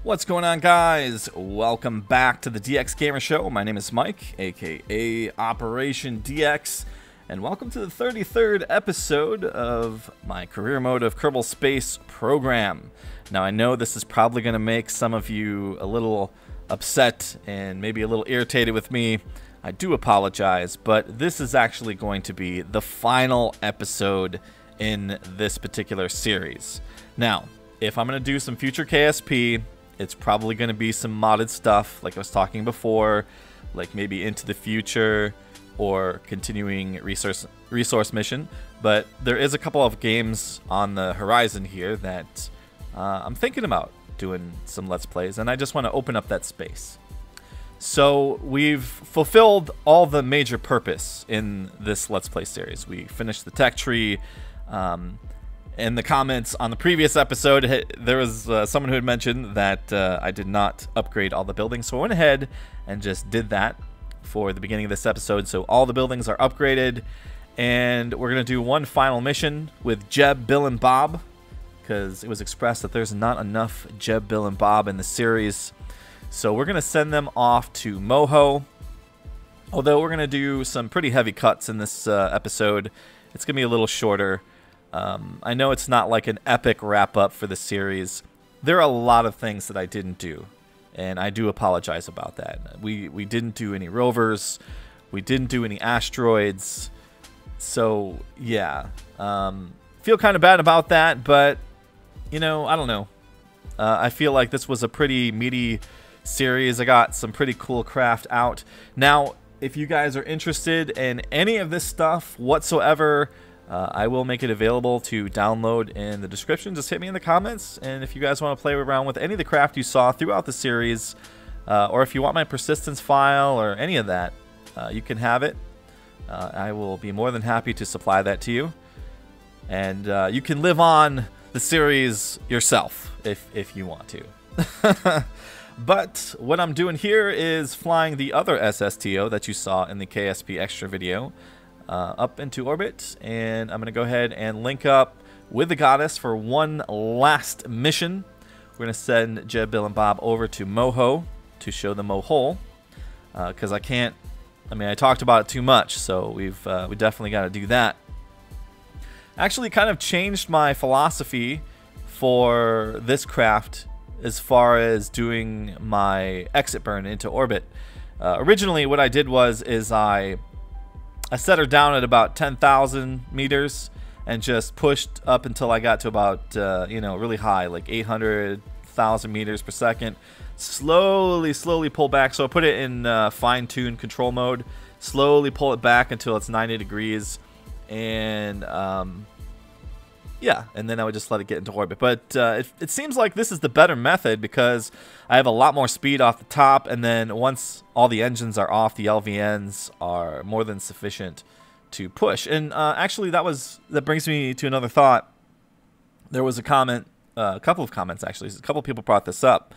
What's going on, guys? Welcome back to the DX Gamer Show. My name is Mike, aka Operation DX, and welcome to the 33rd episode of my career mode of Kerbal Space Program. Now, I know this is probably going to make some of you a little upset and maybe a little irritated with me. I do apologize, but this is actually going to be the final episode in this particular series. Now, if I'm going to do some future KSP, it's probably going to be some modded stuff, like I was talking before, like maybe Into the Future or continuing resource mission. But there is a couple of games on the horizon here that I'm thinking about doing some Let's Plays, and I just want to open up that space. So we've fulfilled all the major purpose in this Let's Play series. We finished the tech tree. In the comments on the previous episode, there was someone who had mentioned that I did not upgrade all the buildings, so I went ahead and just did that for the beginning of this episode. So all the buildings are upgraded, and we're going to do one final mission with Jeb, Bill, and Bob, because it was expressed that there's not enough Jeb, Bill, and Bob in the series. So we're going to send them off to Moho, although we're going to do some pretty heavy cuts in this episode. It's going to be a little shorter. I know it's not like an epic wrap-up for the series. There are a lot of things that I didn't do, and I do apologize about that. We didn't do any rovers. We didn't do any asteroids. So, yeah. Feel kind of bad about that, but, you know, I don't know. I feel like this was a pretty meaty series. I got some pretty cool craft out. Now, if you guys are interested in any of this stuff whatsoever, I will make it available to download in the description. Just hit me in the comments, and if you guys want to play around with any of the craft you saw throughout the series, or if you want my persistence file or any of that, you can have it. I will be more than happy to supply that to you, and you can live on the series yourself if you want to. But what I'm doing here is flying the other SSTO that you saw in the KSP Extra video up into orbit, and I'm going to go ahead and link up with the goddess for one last mission. We're going to send Jeb, Bill, and Bob over to Moho to show them Mohole, because I talked about it too much, so we definitely got to do that. Actually, kind of changed my philosophy for this craft as far as doing my exit burn into orbit. Originally, what I did was I set her down at about 10,000 meters and just pushed up until I got to about, really high, like 800,000 meters per second. Slowly pull back. So I put it in fine-tune control mode. Slowly pull it back until it's 90 degrees. And, yeah, and then I would just let it get into orbit. But it seems like this is the better method because I have a lot more speed off the top, and then once all the engines are off, the LVNs are more than sufficient to push. And actually, that brings me to another thought. There was a comment, a couple of comments actually. A couple of people brought this up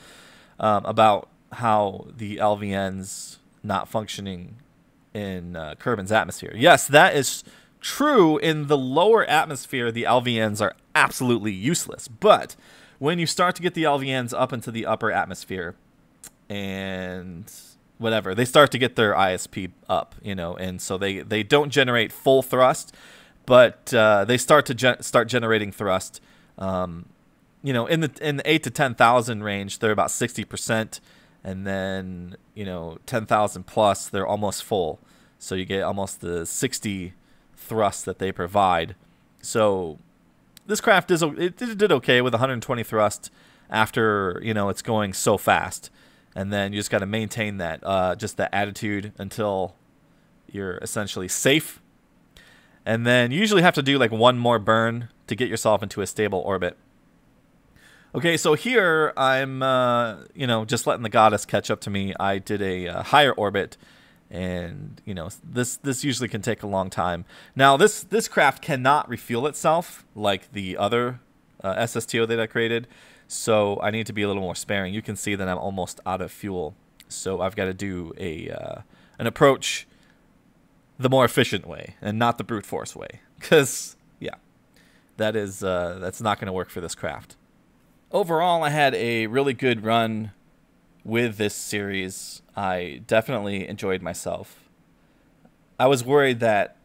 about how the LVNs not functioning in Kerbin's atmosphere. Yes, that is true. In the lower atmosphere, the LVNs are absolutely useless. But when you start to get the LVNs up into the upper atmosphere and whatever, they start to get their ISP up, and so they don't generate full thrust, but they start generating thrust. In the 8 to 10,000 range, they're about 60%, and then 10,000 plus, they're almost full. So you get almost the 60 thrust that they provide. So this craft did okay with 120 thrust after it's going so fast, and then you just got to maintain that just that attitude until you're essentially safe, and then you usually have to do like one more burn to get yourself into a stable orbit. Okay, so here I'm just letting the goddess catch up to me. I did a higher orbit, and this usually can take a long time. Now this craft cannot refuel itself like the other SSTO that I created, so I need to be a little more sparing. You can see that I'm almost out of fuel, so I've got to do an approach the more efficient way and not the brute force way, because yeah, that's not going to work for this craft. overall, I had a really good run with this series. I definitely enjoyed myself. I was worried that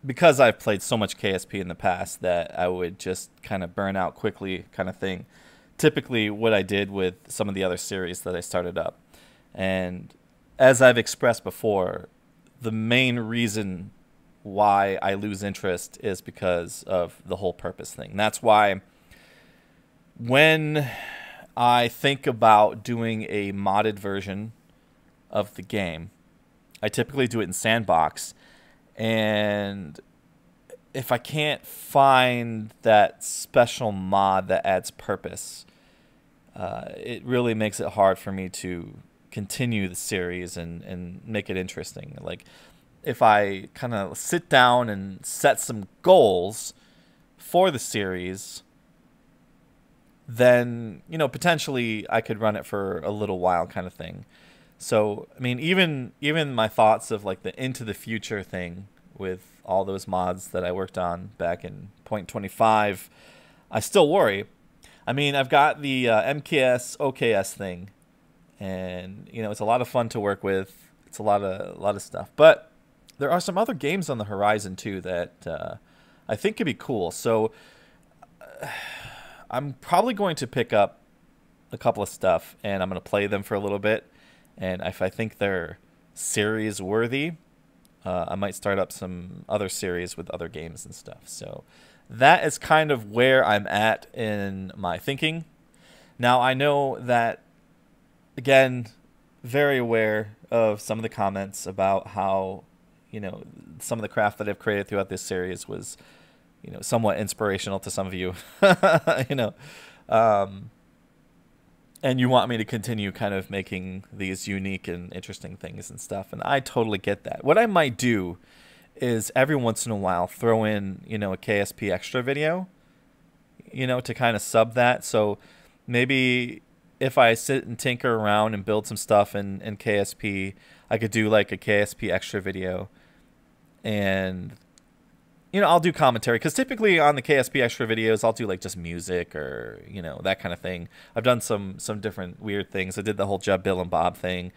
because I've played so much KSP in the past that I would just kind of burn out quickly kind of thing. Typically what I did with some of the other series that I started up. And as I've expressed before, the main reason why I lose interest is because of the whole purpose thing. That's why when I think about doing a modded version of the game, I typically do it in Sandbox. And if I can't find that special mod that adds purpose, it really makes it hard for me to continue the series and make it interesting. Like, if I kind of sit down and set some goals for the series, then, you know, potentially I could run it for a little while kind of thing. So, I mean, even my thoughts of like the into the future thing with all those mods that I worked on back in 0.25, I still worry. I mean, I've got the MKS OKS thing, and you know, it's a lot of fun to work with. It's a lot of stuff, but there are some other games on the horizon too that I think could be cool. So I'm probably going to pick up a couple of stuff, and I'm going to play them for a little bit. And if I think they're series worthy, I might start up some other series with other games and stuff. So that is kind of where I'm at in my thinking. Now, I know that, again, very aware of some of the comments about how, you know, some of the craft that I've created throughout this series was, you know, somewhat inspirational to some of you, you know. And you want me to continue kind of making these unique and interesting things and stuff. And I totally get that. What I might do is every once in a while throw in, you know, a KSP extra video, you know, to kind of sub that. So maybe if I sit and tinker around and build some stuff in KSP, I could do like a KSP extra video. And, you know, I'll do commentary, because typically on the KSP extra videos, I'll do like just music or, you know, that kind of thing. I've done some different weird things. I did the whole Jeb, Bill, and Bob thing,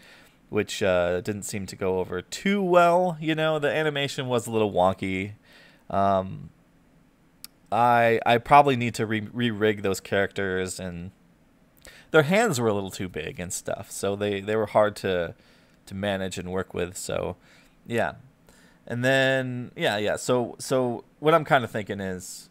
which didn't seem to go over too well. You know, the animation was a little wonky. I probably need to re-rig those characters, and their hands were a little too big and stuff, so they were hard to manage and work with. So, yeah. And then, yeah. So what I'm kind of thinking is,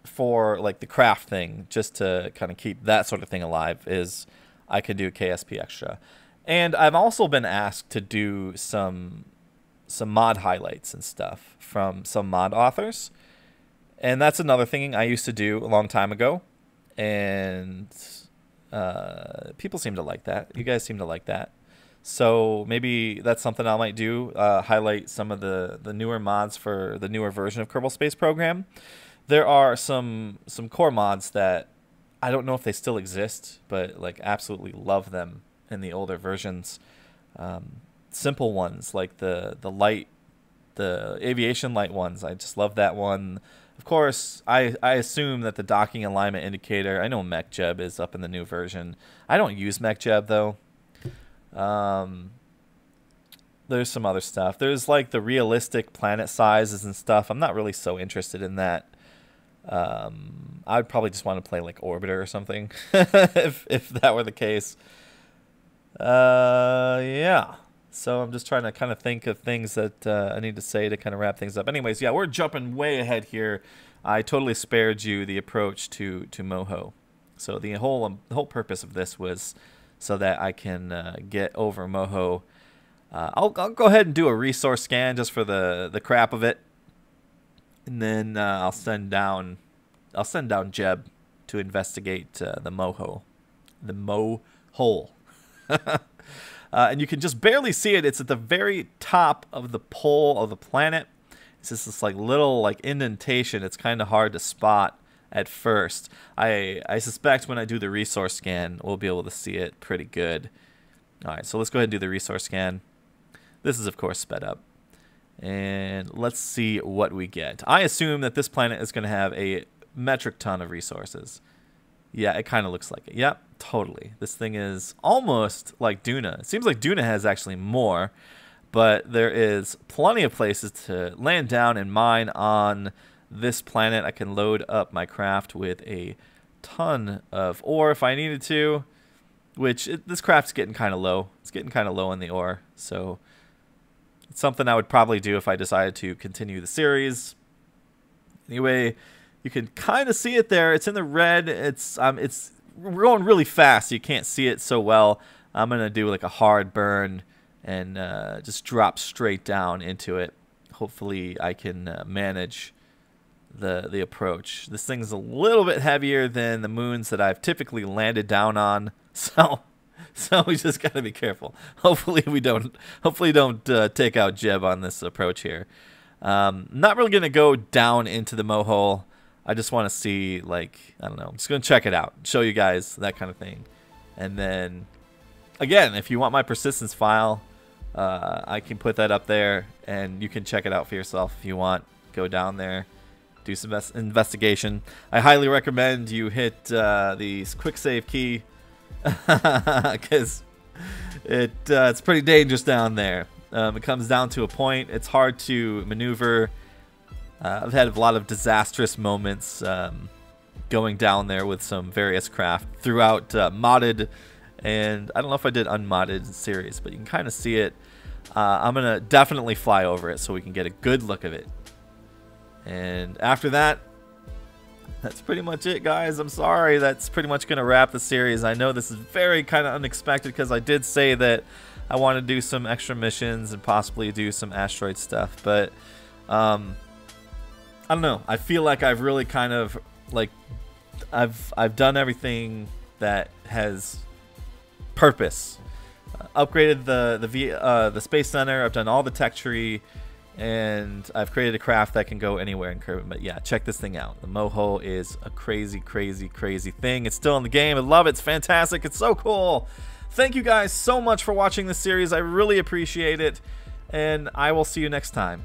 for like the craft thing, just to kind of keep that sort of thing alive, is I can do KSP extra. And I've also been asked to do some mod highlights and stuff from some mod authors. And that's another thing I used to do a long time ago. And people seem to like that. You guys seem to like that. So maybe that's something I might do, highlight some of the newer mods for the newer version of Kerbal Space Program. There are some core mods that I don't know if they still exist, but like absolutely love them in the older versions. Simple ones like the aviation light ones. I just love that one. Of course, I assume that the docking alignment indicator, I know MechJeb is up in the new version. I don't use MechJeb though. There's some other stuff. There's like the realistic planet sizes and stuff. I'm not really so interested in that. I'd probably just want to play like Orbiter or something if that were the case. Yeah. So I'm just trying to kind of think of things that I need to say to kind of wrap things up. Anyways, yeah, we're jumping way ahead here. I totally spared you the approach to Moho. So the whole purpose of this was so that I can get over Moho. I'll go ahead and do a resource scan just for the crap of it, and then I'll send down Jeb to investigate the Moho, the Mo hole. And you can just barely see it. It's at the very top of the pole of the planet. It's just this like little like indentation. It's kind of hard to spot at first. I suspect when I do the resource scan, we'll be able to see it pretty good. All right, so let's go ahead and do the resource scan. This is, of course, sped up. And let's see what we get. I assume that this planet is going to have a metric ton of resources. Yeah, it kind of looks like it. Yep, totally. This thing is almost like Duna. It seems like Duna has actually more, but there is plenty of places to land down and mine on this planet. I can load up my craft with a ton of ore if I needed to, this craft's getting kind of low. It's getting kind of low in the ore, so it's something I would probably do if I decided to continue the series. Anyway, you can kind of see it there. It's in the red. It's going really fast. You can't see it so well. I'm gonna do like a hard burn and just drop straight down into it. Hopefully, I can manage the approach. This thing's a little bit heavier than the moons that I've typically landed down on, so we just gotta be careful. Hopefully don't take out Jeb on this approach here. Not really gonna go down into the Moho. I just want to see, like, I don't know, I'm just gonna check it out, show you guys that kind of thing, and then again, if you want my persistence file, I can put that up there and you can check it out for yourself if you want. Go down there, do some investigation. I highly recommend you hit the quick save key because it's pretty dangerous down there. It comes down to a point. It's hard to maneuver. I've had a lot of disastrous moments going down there with some various craft throughout modded, and I don't know if I did unmodded series, but you can kind of see it. I'm going to definitely fly over it so we can get a good look of it. And after that, that's pretty much it, guys. I'm sorry. That's pretty much going to wrap the series. I know this is very kind of unexpected because I did say that I want to do some extra missions and possibly do some asteroid stuff. But I don't know. I feel like I've really kind of, like, I've done everything that has purpose. Upgraded the space center. I've done all the tech tree. And I've created a craft that can go anywhere in Kerbin. But yeah, check this thing out. The Moho is a crazy, crazy, crazy thing. It's still in the game. I love it. It's fantastic. It's so cool. Thank you guys so much for watching this series. I really appreciate it. And I will see you next time.